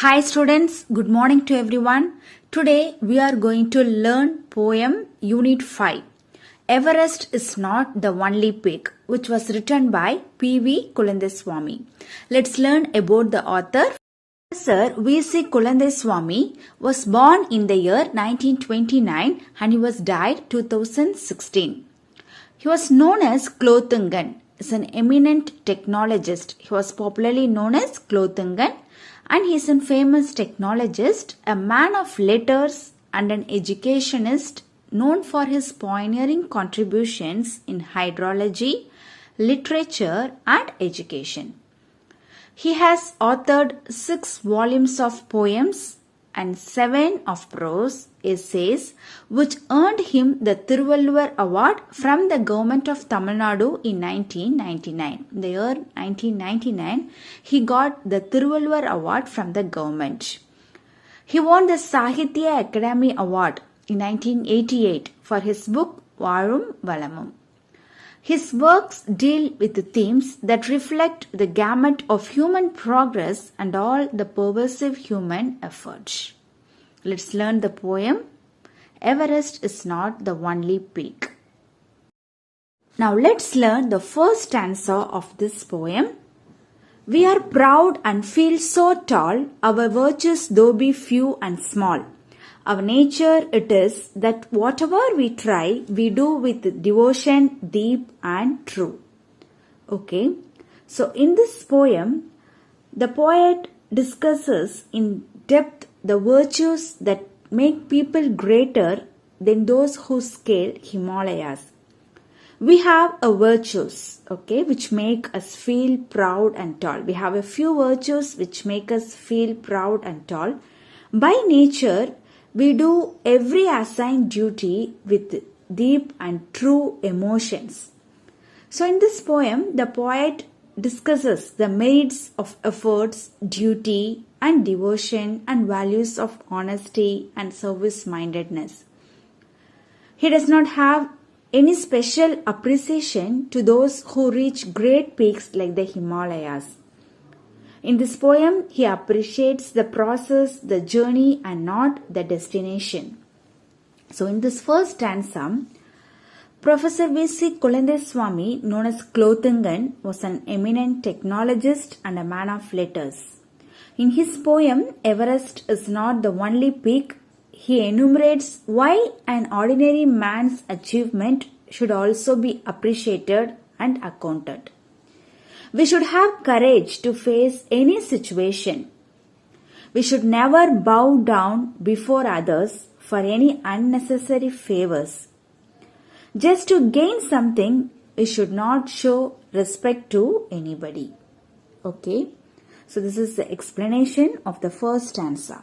Hi students, good morning to everyone. Today we are going to learn poem Unit 5. Everest is not the only peak, which was written by P.V. Kulandeswamy. Let's learn about the author. Professor V.C. Kulandeswamy was born in the year 1929 and he was died 2016. He was known as Klothungan. Is an eminent technologist. He was popularly known as Klothungan, and he is a famous technologist, a man of letters and an educationist known for his pioneering contributions in hydrology, literature and education. He has authored 6 volumes of poems and 7 of prose essays, which earned him the Thiruvalluvar Award from the government of Tamil Nadu in 1999. In the year 1999, he got the Thiruvalluvar Award from the government. He won the Sahitya Academy Award in 1988 for his book Vazhum Valamum. His works deal with the themes that reflect the gamut of human progress and all the pervasive human efforts. Let's learn the poem. Everest is not the only peak. Now let's learn the first stanza of this poem. We are proud and feel so tall, our virtues though be few and small. Our nature it is that whatever we try, we do with devotion deep and true. Okay, so in this poem, the poet discusses in depth the virtues that make people greater than those who scale Himalayas. We have a virtues, okay, which make us feel proud and tall. We have a few virtues which make us feel proud and tall. By nature, we do every assigned duty with deep and true emotions. So in this poem, the poet discusses the merits of efforts, duty and devotion and values of honesty and service-mindedness. He does not have any special appreciation to those who reach great peaks like the Himalayas. In this poem, he appreciates the process, the journey and not the destination. So in this first stanza, Professor V.C. Kulandeswamy, known as Klothungan, was an eminent technologist and a man of letters. In his poem, Everest is not the only peak, he enumerates why an ordinary man's achievement should also be appreciated and accounted. We should have courage to face any situation. We should never bow down before others for any unnecessary favors. Just to gain something, we should not show respect to anybody. Okay, so this is the explanation of the first stanza.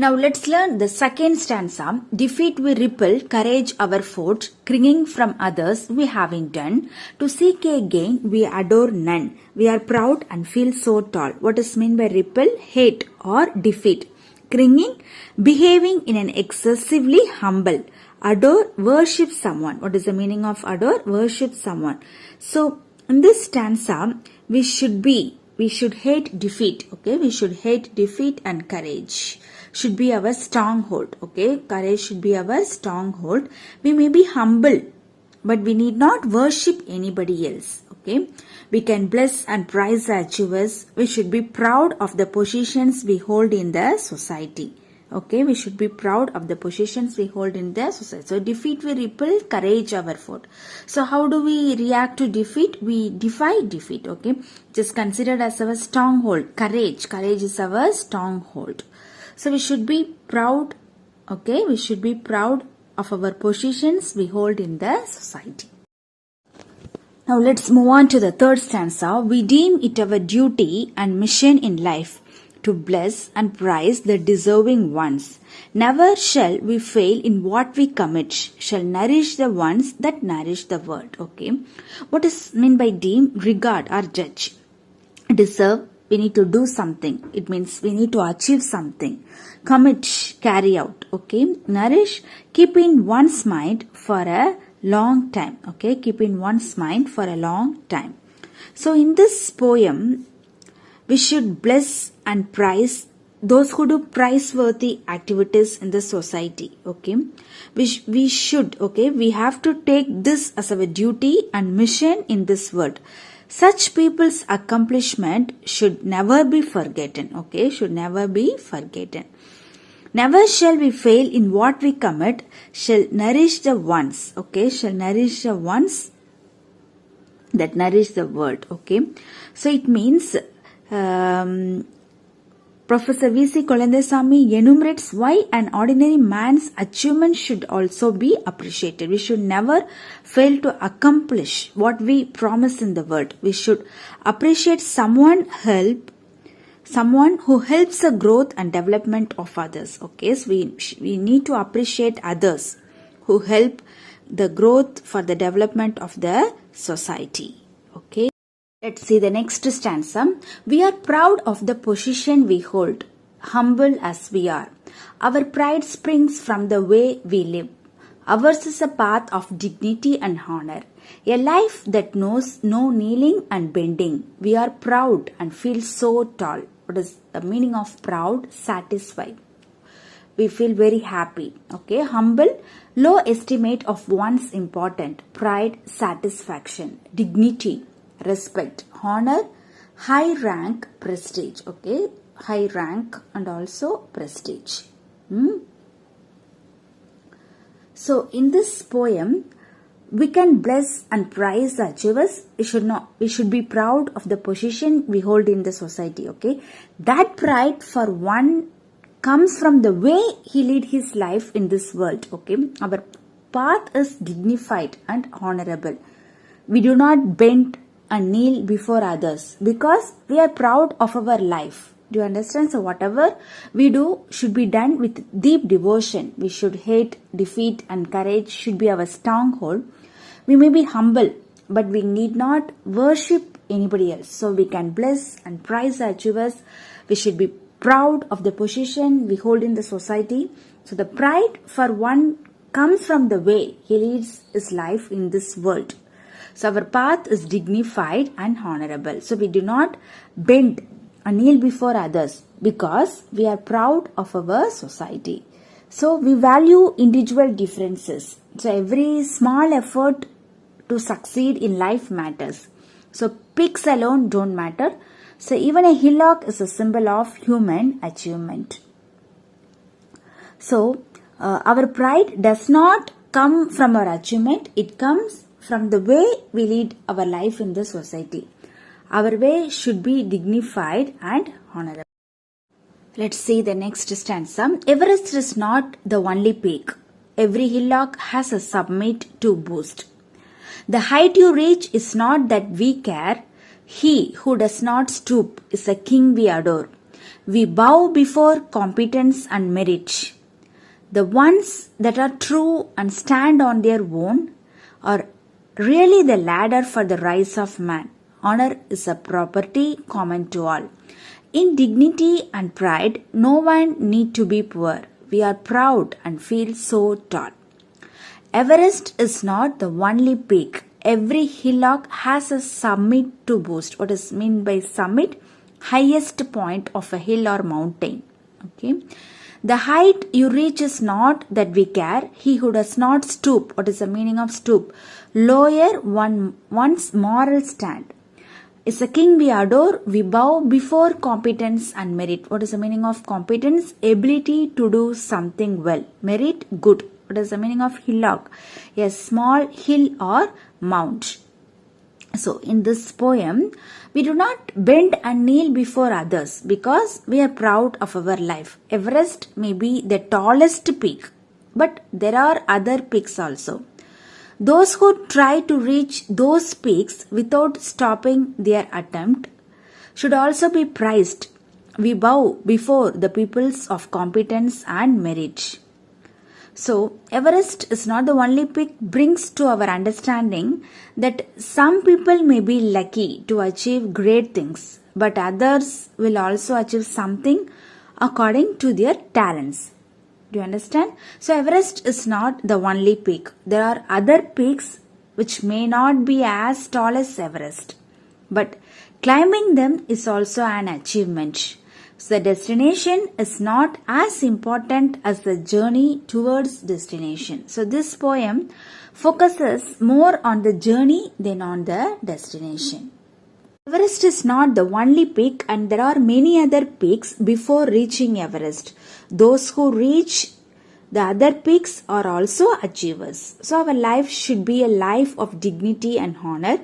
Now let's learn the second stanza. Defeat we repel, courage our fort, clinging from others we having done. To seek a gain we adore none. We are proud and feel so tall. What is meant by repel? Hate or defeat. Clinging, behaving in an excessively humble. Adore, worship someone. What is the meaning of adore? Worship someone. So in this stanza, we should hate defeat. Okay, we should hate defeat and courage should be our stronghold. Okay, courage should be our stronghold. We may be humble, but we need not worship anybody else. Okay, we can bless and praise the achievers. We should be proud of the positions we hold in the society. Okay, we should be proud of the positions we hold in the society. So defeat we repel, courage our fort. So how do we react to defeat? We defy defeat. Okay, just considered as our stronghold. Courage is our stronghold. So we should be proud. Okay, we should be proud of our positions we hold in the society. Now let's move on to the third stanza. We deem it our duty and mission in life to bless and praise the deserving ones. Never shall we fail in what we commit, shall nourish the ones that nourish the world. Okay, what is meant by deem? Regard or judge. Deserve, we need to do something. It means we need to achieve something. Commit, carry out. Okay, nourish, keep in one's mind for a long time. Okay, keep in one's mind for a long time. So in this poem, We should bless and praise those who do praiseworthy activities in the society. Okay, we should. Okay, we have to take this as our duty and mission in this world. Such people's accomplishment should never be forgotten. Okay, should never be forgotten. Never shall we fail in what we commit, shall nourish the ones. Okay, shall nourish the ones that nourish the world. Okay, so it means Professor V.C. Kolandesamy enumerates why an ordinary man's achievement should also be appreciated. We should never fail to accomplish what we promise in the world. We should appreciate someone who helps the growth and development of others. Okay, so we need to appreciate others who help the growth for the development of the society. Okay. Let's see the next stanza. We are proud of the position we hold, humble as we are. Our pride springs from the way we live. Ours is a path of dignity and honor, a life that knows no kneeling and bending. We are proud and feel so tall. What is the meaning of proud? Satisfied. We feel very happy. Okay, humble, low estimate of one's important, pride, satisfaction, dignity, respect, honor, high rank, prestige. Okay, high rank and also prestige. So in this poem, we can bless and praise the achievers. We should be proud of the position we hold in the society. Okay, that pride for one comes from the way he lead his life in this world. Okay, our path is dignified and honorable. We do not bend and kneel before others because we are proud of our life. Do you understand? So whatever we do should be done with deep devotion. We should hate, defeat and courage should be our stronghold. We may be humble, but we need not worship anybody else. So we can bless and praise the achievers. We should be proud of the position we hold in the society. So the pride for one comes from the way he leads his life in this world. So our path is dignified and honorable. So we do not bend and kneel before others because we are proud of our society. So we value individual differences. So every small effort to succeed in life matters. So peaks alone don't matter. So even a hillock is a symbol of human achievement. So our pride does not come from our achievement. It comes from the way we lead our life in the society. Our way should be dignified and honorable. Let's see the next stanza. Everest is not the only peak. Every hillock has a summit to boost. The height you reach is not that we care. He who does not stoop is a king we adore. We bow before competence and merit. The ones that are true and stand on their own are really the ladder for the rise of man. Honor is a property common to all. In dignity and pride, no one need to be poor. We are proud and feel so tall. Everest is not the only peak. Every hillock has a summit to boost. What is meant by summit? Highest point of a hill or mountain. Okay. The height you reach is not that we care. He who does not stoop. What is the meaning of stoop? Lower one's moral stand. Is a king we adore. We bow before competence and merit. What is the meaning of competence? Ability to do something well. Merit, good. What is the meaning of hillock? A small hill or mount. So in this poem, we do not bend and kneel before others because we are proud of our life. Everest may be the tallest peak, but there are other peaks also. Those who try to reach those peaks without stopping their attempt should also be prized. We bow before the peoples of competence and merit. So, Everest is not the only peak, brings to our understanding that some people may be lucky to achieve great things, but others will also achieve something according to their talents. Do you understand? So, Everest is not the only peak. There are other peaks which may not be as tall as Everest, but Climbing them is also an achievement. So the destination is not as important as the journey towards destination. So this poem focuses more on the journey than on the destination. Everest is not the only peak, and there are many other peaks before reaching Everest. Those who reach the other peaks are also achievers. So our life should be a life of dignity and honor.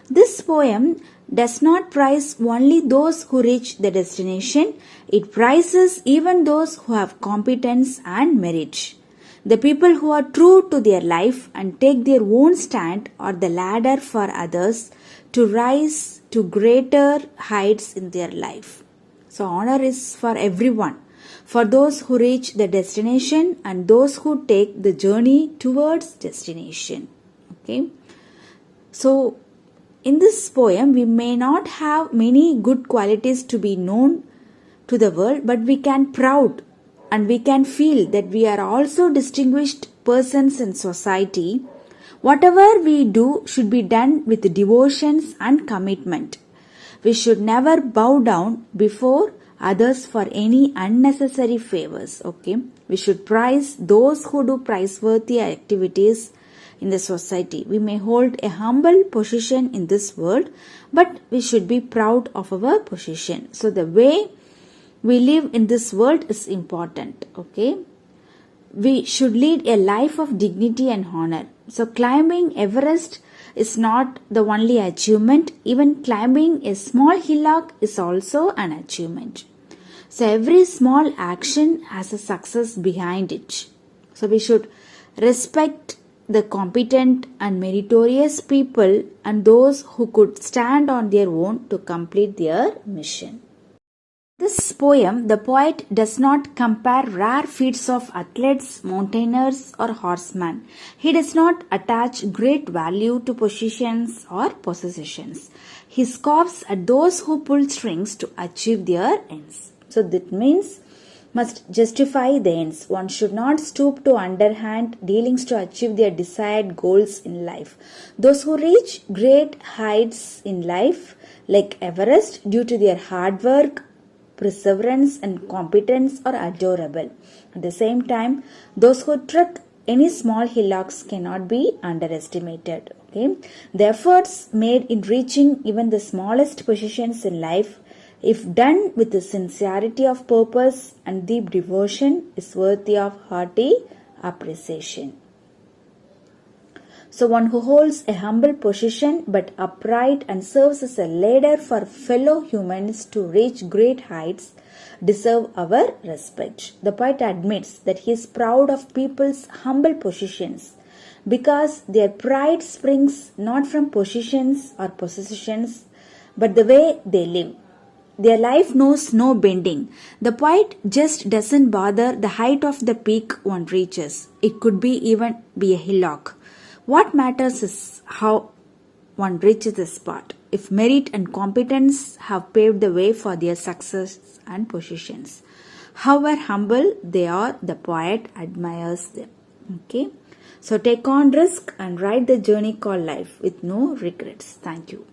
This poem does not prize only those who reach the destination, it prizes even those who have competence and merit. The people who are true to their life and take their own stand are the ladder for others to rise to greater heights in their life. So honor is for everyone, for those who reach the destination and those who take the journey towards destination. Okay. So in this poem, we may not have many good qualities to be known to the world, but we can proud and we can feel that we are also distinguished persons in society. Whatever we do should be done with devotions and commitment. We should never bow down before others for any unnecessary favors. Okay, we should prize those who do praiseworthy activities in the society. We may hold a humble position in this world, but we should be proud of our position. So the way we live in this world is important. Okay, we should lead a life of dignity and honor. So climbing Everest is not the only achievement. Even climbing a small hillock is also an achievement. So every small action has a success behind it. So we should respect the competent and meritorious people and those who could stand on their own to complete their mission. This poem, the poet does not compare rare feats of athletes, mountaineers or horsemen. He does not attach great value to positions or possessions. He scoffs at those who pull strings to achieve their ends. So that means must justify the ends. One should not stoop to underhand dealings to achieve their desired goals in life. Those who reach great heights in life, like Everest, due to their hard work, perseverance and competence are adorable. At the same time, those who trek any small hillocks cannot be underestimated. Okay? The efforts made in reaching even the smallest positions in life, if done with the sincerity of purpose and deep devotion, is worthy of hearty appreciation. So one who holds a humble position but upright and serves as a ladder for fellow humans to reach great heights deserve our respect. The poet admits that he is proud of people's humble positions because their pride springs not from positions or possessions but the way they live. Their life knows no bending. The poet just doesn't bother the height of the peak one reaches. It could even be a hillock. What matters is how one reaches the spot. If merit and competence have paved the way for their success and positions. However humble they are, the poet admires them. Okay. So take on risk and ride the journey called life with no regrets. Thank you.